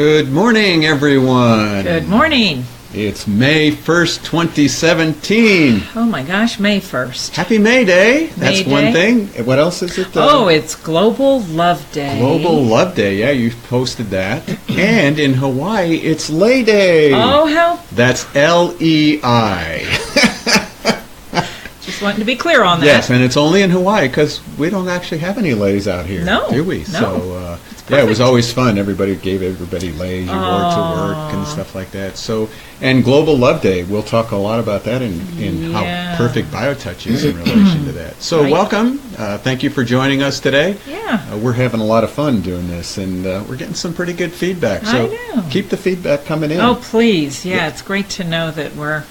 Good morning, everyone. Good morning. It's May 1st, 2017. Oh my gosh, May 1st. Happy May Day. That's May one Day. thing. What else is it? It's Global Love Day. Global Love Day. Yeah, you posted that. And in Hawaii, it's Lay Day. Oh, how? That's L-E-I. Just wanting to be clear on that. Yes, and it's only in Hawaii because we don't actually have any lays out here, do we? No. So, yeah, it was always fun. Everybody gave everybody lays. You wore it to work and stuff like that. So, and Global Love Day, we'll talk a lot about that in how perfect BioTouch is in relation to that. So, welcome. Thank you for joining us today. Yeah. We're having a lot of fun doing this, and we're getting some pretty good feedback. So, I know. Keep the feedback coming in. Oh, please. Yeah, it's great to know that we're,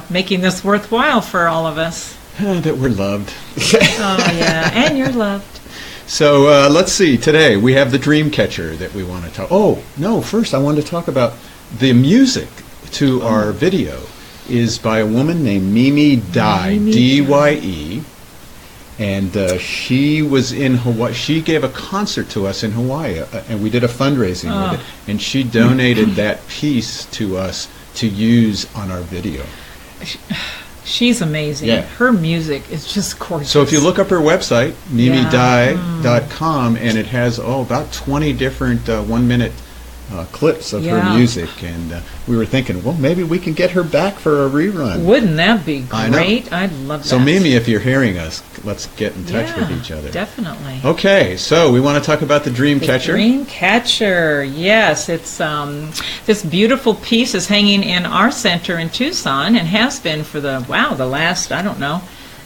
making this worthwhile for all of us. That we're loved. Oh, yeah, and you're loved. So let's see. Today we have the DreamCatcher that we want to talk. Oh no! First, I wanted to talk about the music to our video is by a woman named Mimi Dye, D-Y-E, and she was in Hawaii. She gave a concert to us in Hawaii, and we did a fundraising with it. And she donated that piece to us to use on our video. She's amazing. Yeah. Her music is just gorgeous. So if you look up her website, mimidye.com, and it has about 20 different 1-minute clips of her music. And we were thinking, well, maybe we can get her back for a rerun. Wouldn't that be great? I know. I'd love that. So Mimi, if you're hearing us, let's get in touch with each other. Definitely. Okay, so we want to talk about the DreamCatcher. The DreamCatcher, yes. It's this beautiful piece is hanging in our center in Tucson and has been for the last,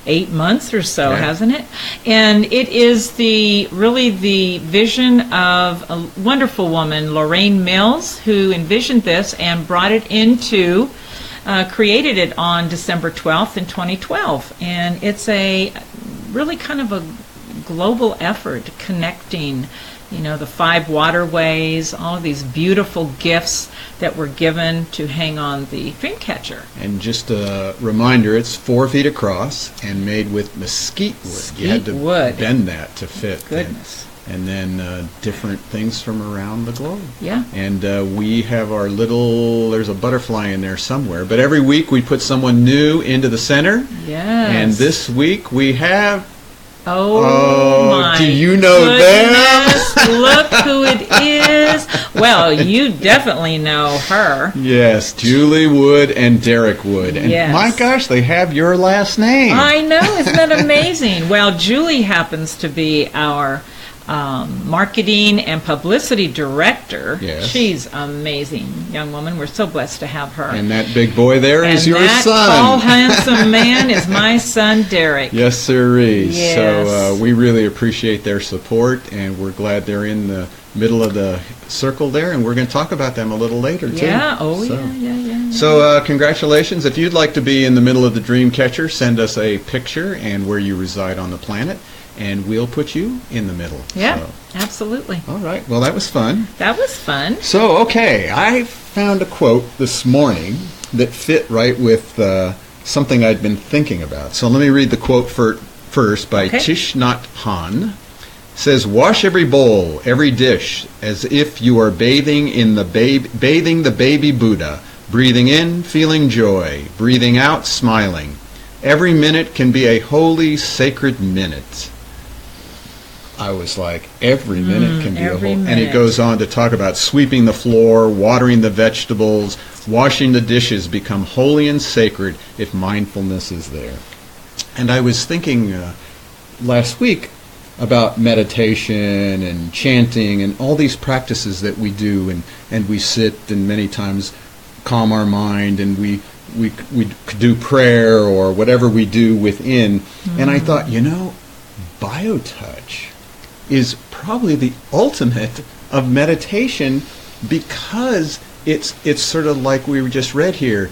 8 months or so, hasn't it? And it is really the vision of a wonderful woman, Lorraine Mills, who envisioned this and brought it into, created it on December 12th in 2012. And it's a really kind of a global effort connecting, the 5 waterways, all of these beautiful gifts that were given to hang on the DreamCatcher. And just a reminder, it's 4 feet across and made with mesquite wood. You had to bend that to fit. Goodness. And then different things from around the globe. Yeah. And we have our there's a butterfly in there somewhere. But every week we put someone new into the center. Yes. And this week we have... my do you know goodness. Look who it is. Well, you definitely know her. Yes, Julie Wood and Derek Wood. And my gosh, they have your last name. I know. Isn't that amazing? Well, Julie happens to be our marketing and publicity director. Yes. She's amazing young woman. We're so blessed to have her. And that big boy there is your that son. Tall, handsome man is my son, Derek. Yes, sirree. Yes. So we really appreciate their support, and we're glad they're in the middle of the circle there, and we're going to talk about them a little later, too. Yeah, yeah. So congratulations. If you'd like to be in the middle of the DreamCatcher, send us a picture and where you reside on the planet, and we'll put you in the middle. Yeah, absolutely. All right. Well, that was fun. That was fun. So, okay, I found a quote this morning that fit right with something I'd been thinking about. So let me read the quote first by Thich Nhat Hanh. It says, "Wash every bowl, every dish, as if you are bathing the baby Buddha, breathing in, feeling joy, breathing out, smiling. Every minute can be a holy, sacred minute." I was like, every minute can be a whole... And it goes on to talk about sweeping the floor, watering the vegetables, washing the dishes become holy and sacred if mindfulness is there. And I was thinking last week about meditation and chanting and all these practices that we do, and we sit and many times calm our mind, and we do prayer or whatever we do within. And I thought, BioTouch is probably the ultimate of meditation, because it's sort of like we just read here.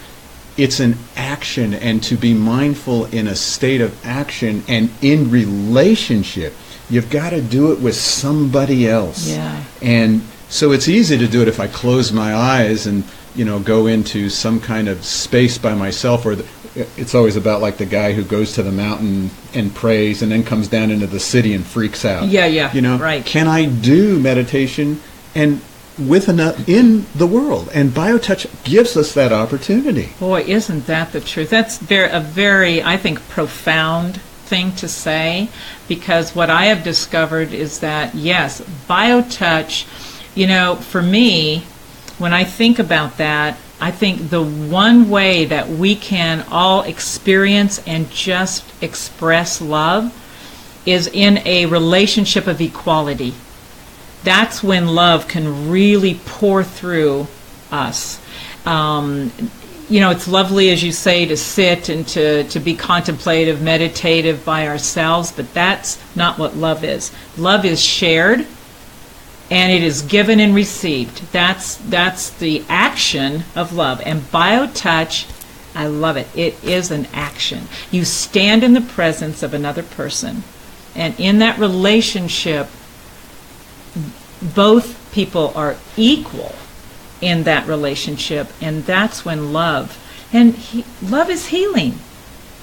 It's an action, and to be mindful in a state of action and in relationship, you've got to do it with somebody else. Yeah. And so it's easy to do it if I close my eyes and go into some kind of space by myself, or it's always about like the guy who goes to the mountain and prays and then comes down into the city and freaks out. Yeah, You know, right. Can I do meditation and in the world, and BioTouch gives us that opportunity. Boy, isn't that the truth? That's a very, I think, profound thing to say, because what I have discovered is that, yes, BioTouch, for me, when I think about that, I think the one way that we can all experience and just express love is in a relationship of equality. That's when love can really pour through us. It's lovely, as you say, to sit and to be contemplative, meditative by ourselves, but that's not what love is. Love is shared, and it is given and received. That's the action of love. And BioTouch, I love it. It is an action. You stand in the presence of another person, and in that relationship, both people are equal in that relationship, and that's when love is healing.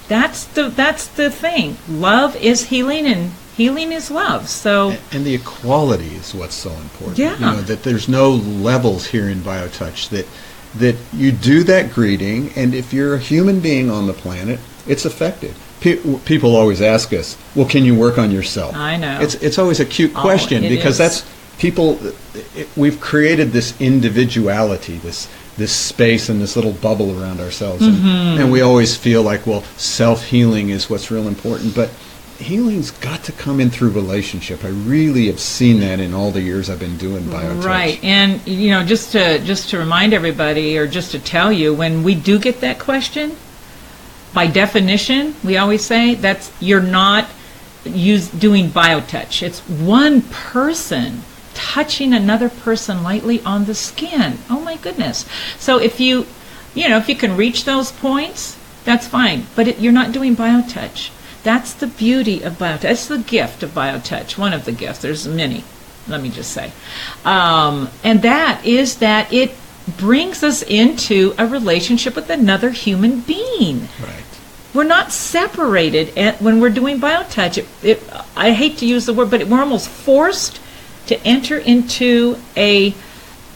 That's the thing. Love is healing, and healing is love. So and the equality is what's so important. Yeah. That there's no levels here in BioTouch. That you do that greeting, and if you're a human being on the planet, it's effective. People always ask us, "Well, can you work on yourself?" I know. It's always a cute question, because that's people. We've created this individuality, this space and this little bubble around ourselves, and we always feel like, well, self-healing is what's real important, but healing's got to come in through relationship. I really have seen that in all the years I've been doing BioTouch. Right, and just to remind everybody, or just to tell you, when we do get that question, by definition, we always say you're not doing BioTouch. It's one person touching another person lightly on the skin. Oh my goodness! So if you can reach those points, that's fine. But you're not doing BioTouch. That's the beauty of BioTouch. That's the gift of BioTouch. One of the gifts. There's many. Let me just say, and that is that it brings us into a relationship with another human being. Right. We're not separated when we're doing BioTouch. I hate to use the word, but we're almost forced to enter into a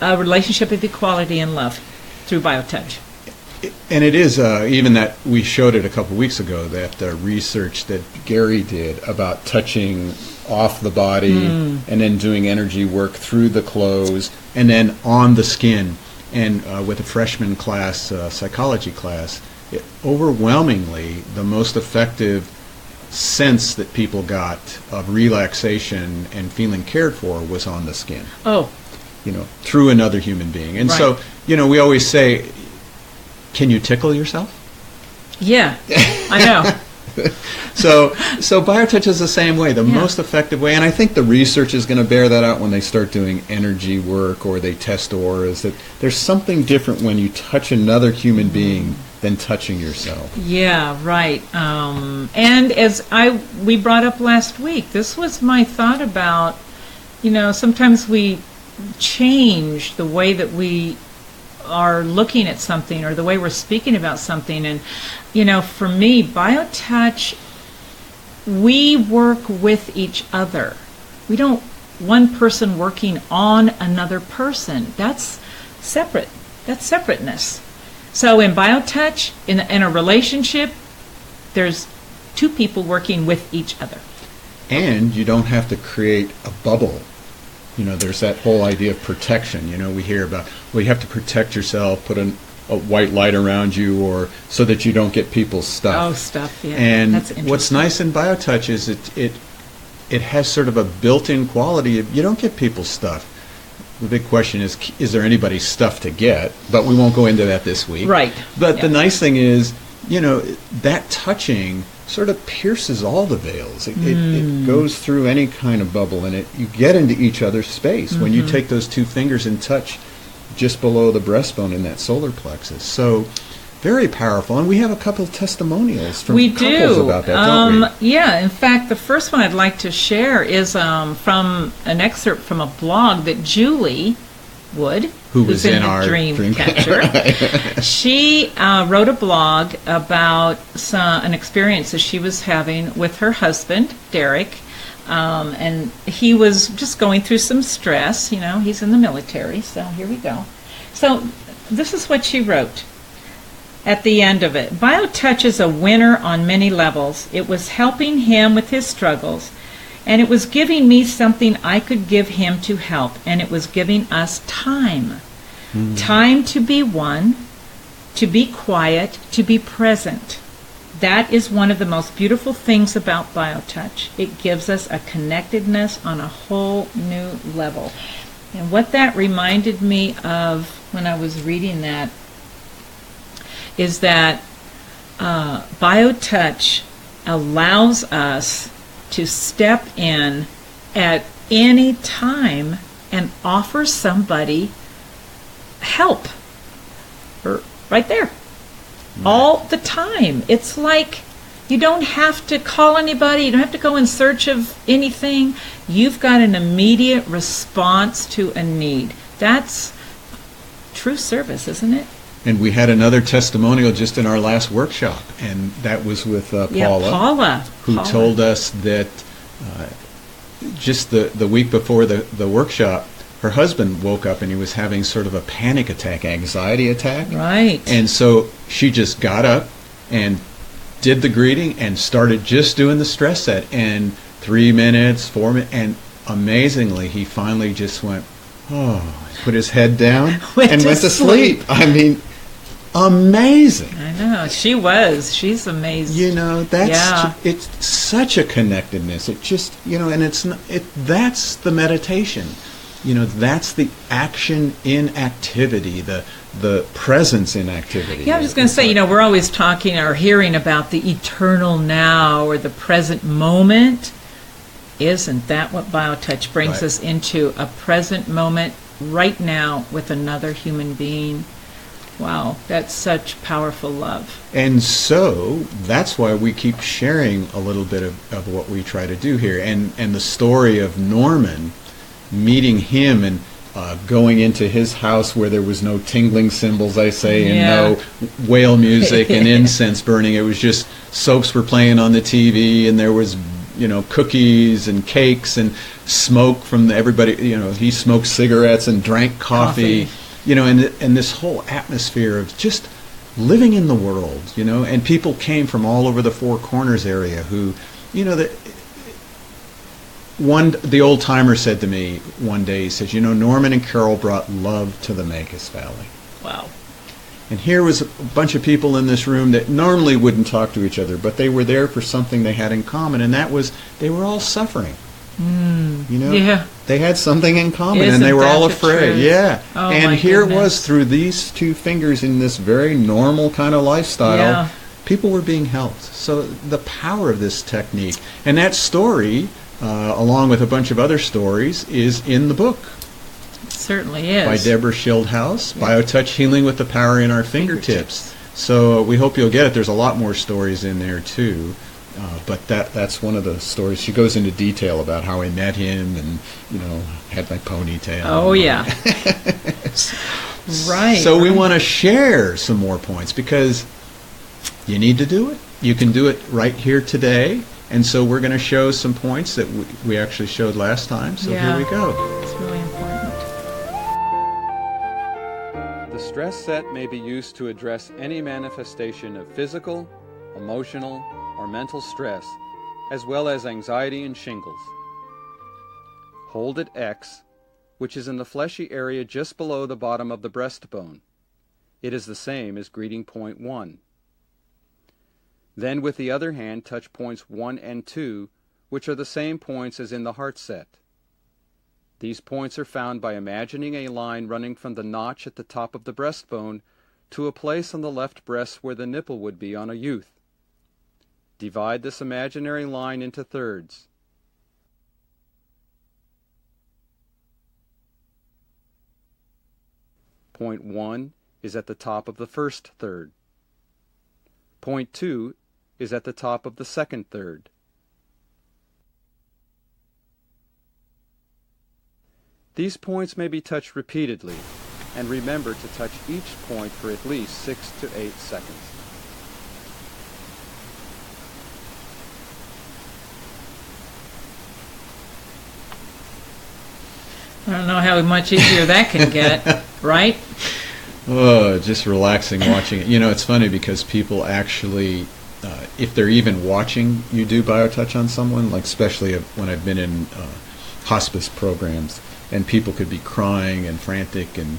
relationship of equality and love through BioTouch. And it is, even that we showed it a couple weeks ago, that research that Gary did about touching off the body and then doing energy work through the clothes and then on the skin. And with a freshman class, psychology class, overwhelmingly the most effective sense that people got of relaxation and feeling cared for was on the skin. Oh. Through another human being. And right. So, we always say, can you tickle yourself? Yeah, I know. So BioTouch is the same way, the most effective way, and I think the research is going to bear that out when they start doing energy work or they test auras, that there's something different when you touch another human being than touching yourself. Yeah, right. And as we brought up last week, this was my thought about, sometimes we change the way that we are looking at something or the way we're speaking about something. And, for me, BioTouch, we work with each other. We don't one person working on another person. That's separate. That's separateness. So in BioTouch, in a relationship, there's two people working with each other. And you don't have to create a bubble. There's that whole idea of protection. We hear about, well, you have to protect yourself, put a white light around you, or so that you don't get people's stuff. Oh, stuff, yeah. And that's interesting. What's nice in BioTouch is it has sort of a built-in quality of, you don't get people's stuff. The big question is there anybody's stuff to get? But we won't go into that this week. Right. But the nice thing is, that touching sort of pierces all the veils. It goes through any kind of bubble, and you get into each other's space when you take those two fingers and touch just below the breastbone in that solar plexus. So very powerful. And we have a couple of testimonials from couples about that, don't we? Yeah. In fact, the first one I'd like to share is from an excerpt from a blog that Julie Wood, who's in our DreamCatcher. She wrote a blog about an experience that she was having with her husband, Derek, And he was just going through some stress. You know, he's in the military, so here we go. So this is what she wrote at the end of it. BioTouch is a winner on many levels. It was helping him with his struggles, and it was giving me something I could give him to help, and it was giving us time. Time to be one, to be quiet, to be present. That is one of the most beautiful things about BioTouch. It gives us a connectedness on a whole new level. And what that reminded me of when I was reading that is that BioTouch allows us to step in at any time and offer somebody help. Right there. All the time. It's like you don't have to call anybody. You don't have to go in search of anything. You've got an immediate response to a need. That's true service, isn't it? And we had another testimonial just in our last workshop, and that was with Paula. Yeah, Paula. Who told us that just the week before the workshop, her husband woke up and he was having sort of a panic attack, anxiety attack. Right. And so she just got up and did the greeting and started just doing the stress set. And 3 minutes, 4 minutes, and amazingly, he finally just went, put his head down and went to sleep. I mean, amazing. I know. She's amazing. You know, it's such a connectedness. It just, you know, and that's the meditation. You know, that's the action in activity, the presence in activity. Yeah, I was just going to say, you know, we're always talking or hearing about the eternal now or the present moment. Isn't that what BioTouch brings us into? A present moment right now with another human being. Wow, that's such powerful love. And so that's why we keep sharing a little bit of what we try to do here. And the story of Norman, meeting him and going into his house where there was no tingling cymbals, I say, and no whale music and incense burning. It was just soaps were playing on the TV, and there was, you know, cookies and cakes and smoke from everybody. You know, he smoked cigarettes and drank coffee. You know, and this whole atmosphere of just living in the world. You know, and people came from all over the Four Corners area who, you know, the old timer said to me one day, he said, you know, Norman and Carol brought love to the Mancos Valley. Wow. And here was a bunch of people in this room that normally wouldn't talk to each other, but they were there for something they had in common, and that was they were all suffering. You know, they had something in common, and they were all afraid. Yeah. Oh, and here it was through these two fingers in this very normal kind of lifestyle, people were being helped. So the power of this technique, and that story, along with a bunch of other stories, is in the book. It certainly is. By Deborah Schildhaus, BioTouch Healing with the Power in Our Fingertips. So we hope you'll get it. There's a lot more stories in there too. But that's one of the stories. She goes into detail about how I met him and, you know, had my ponytail. Oh, yeah. Right. So we want to share some more points because you need to do it. You can do it right here today. And so we're going to show some points that we actually showed last time. So here we go. It's really important. The stress set may be used to address any manifestation of physical, emotional, or mental stress, as well as anxiety and shingles. Hold at X, which is in the fleshy area just below the bottom of the breastbone. It is the same as greeting point 1. Then with the other hand touch points 1 and 2, which are the same points as in the heart set. These points are found by imagining a line running from the notch at the top of the breastbone to a place on the left breast where the nipple would be on a youth. Divide this imaginary line into thirds. Point 1 is at the top of the first third. Point 2 is at the top of the second third. These points may be touched repeatedly, and remember to touch each point for at least 6 to 8 seconds. I don't know how much easier that can get, right? Oh, just relaxing watching it. It's funny because people actually, if they're even watching you do BioTouch on someone, like especially when I've been in hospice programs, and people could be crying and frantic, and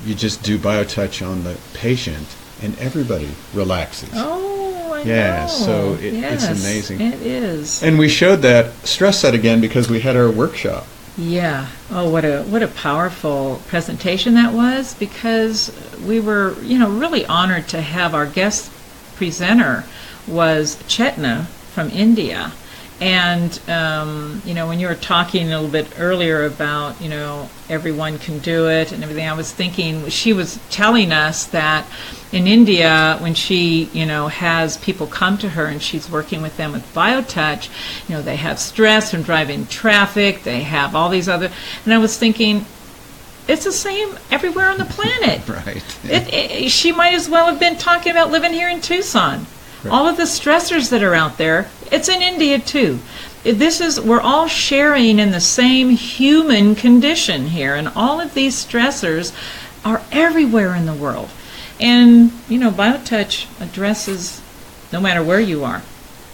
you just do BioTouch on the patient, and everybody relaxes. Oh, I yeah, know. So Yes, it's amazing. It is. And we showed that stress set again because we had our workshop. Yeah. Oh, what a powerful presentation that was, because we were, really honored to have our guest presenter was Chetna from India. And, when you were talking a little bit earlier about, everyone can do it and everything, I was thinking, she was telling us that in India, when she, has people come to her and she's working with them with BioTouch, they have stress from driving traffic, they have all these other, and I was thinking, it's the same everywhere on the planet. Right. She might as well have been talking about living here in Tucson. Right. All of the stressors that are out there, it's in India too. We're all sharing in the same human condition here, and all of these stressors are everywhere in the world. And, BioTouch addresses no matter where you are.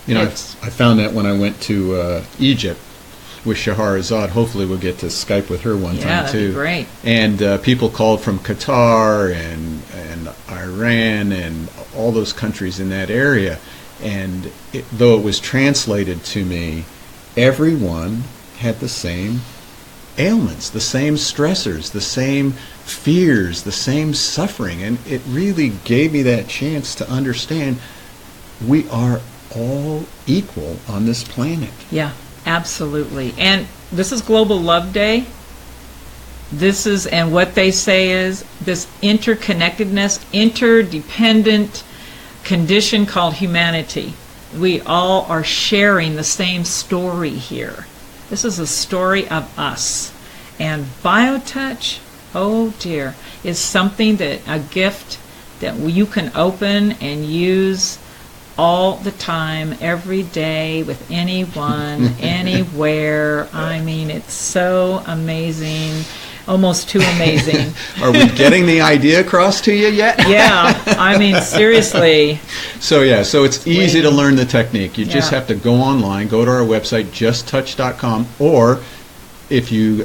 I found that when I went to Egypt with Shahrazad. Hopefully we'll get to Skype with her one time too. That'd be great. And people called from Qatar and Iran and all those countries in that area. And though it was translated to me, everyone had the same ailments, the same stressors, the same fears, the same suffering. And it really gave me that chance to understand we are all equal on this planet. Yeah, absolutely. And this is Global Love Day. And what they say is this interconnectedness, interdependent condition called humanity. We all are sharing the same story here. This is a story of us. And BioTouch, oh dear, is something a gift that you can open and use all the time, every day, with anyone, anywhere. I mean, it's so amazing. Almost too amazing. Are we getting the idea across to you yet? Yeah, I mean, seriously. So it's easy to learn the technique. You just have to go online, go to our website, justtouch.com, or if you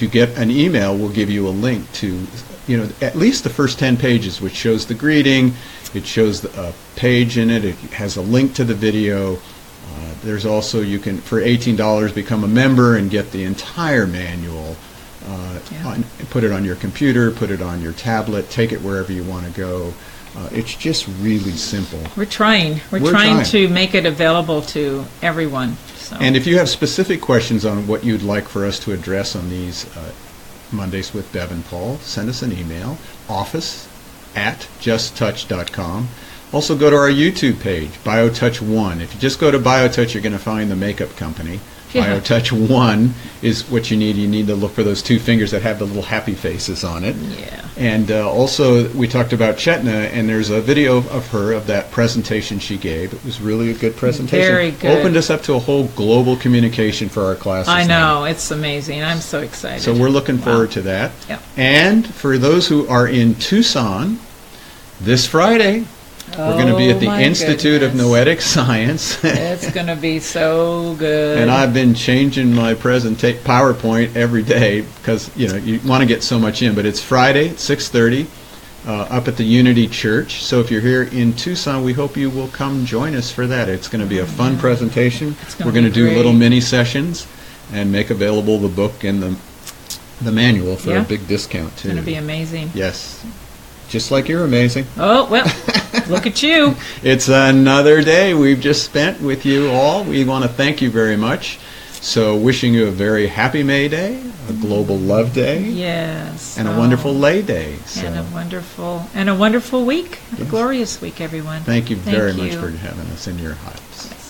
get an email, we'll give you a link to, at least the first 10 pages, which shows the greeting. It shows a page in it. It has a link to the video. There's also, you can, for $18, become a member and get the entire manual. Put it on your computer, put it on your tablet, take it wherever you want to go. It's just really simple. We're trying to make it available to everyone. So. And if you have specific questions on what you'd like for us to address on these Mondays with Bev and Paul, send us an email, office@justtouch.com. Also go to our YouTube page, BioTouch 1. If you just go to BioTouch, you're going to find the makeup company. Yeah. BioTouch 1 is what you need. You need to look for those two fingers that have the little happy faces on it. Yeah. And also, we talked about Chetna, and there's a video of her, of that presentation she gave. It was really a good presentation. Very good. Opened us up to a whole global communication for our classes. I know. Now. It's amazing. I'm so excited. So we're looking forward to that. Yep. And for those who are in Tucson, this Friday, we're going to be at the Institute of Noetic Science. It's going to be so good. And I've been changing my PowerPoint every day because, you want to get so much in. But it's Friday at 6:30 up at the Unity Church. So if you're here in Tucson, we hope you will come join us for that. It's going to be a fun presentation. We're going to do little mini sessions and make available the book and the manual for a big discount, too. It's going to be amazing. Yes. Just like you're amazing. Oh, well, look at you. It's another day we've just spent with you all. We want to thank you very much. So wishing you a very happy May Day, a Global Love Day. Yes. And a wonderful Lay Day. So. And a wonderful week. Yes. A glorious week, everyone. Thank you very much for having us in your house. Yes.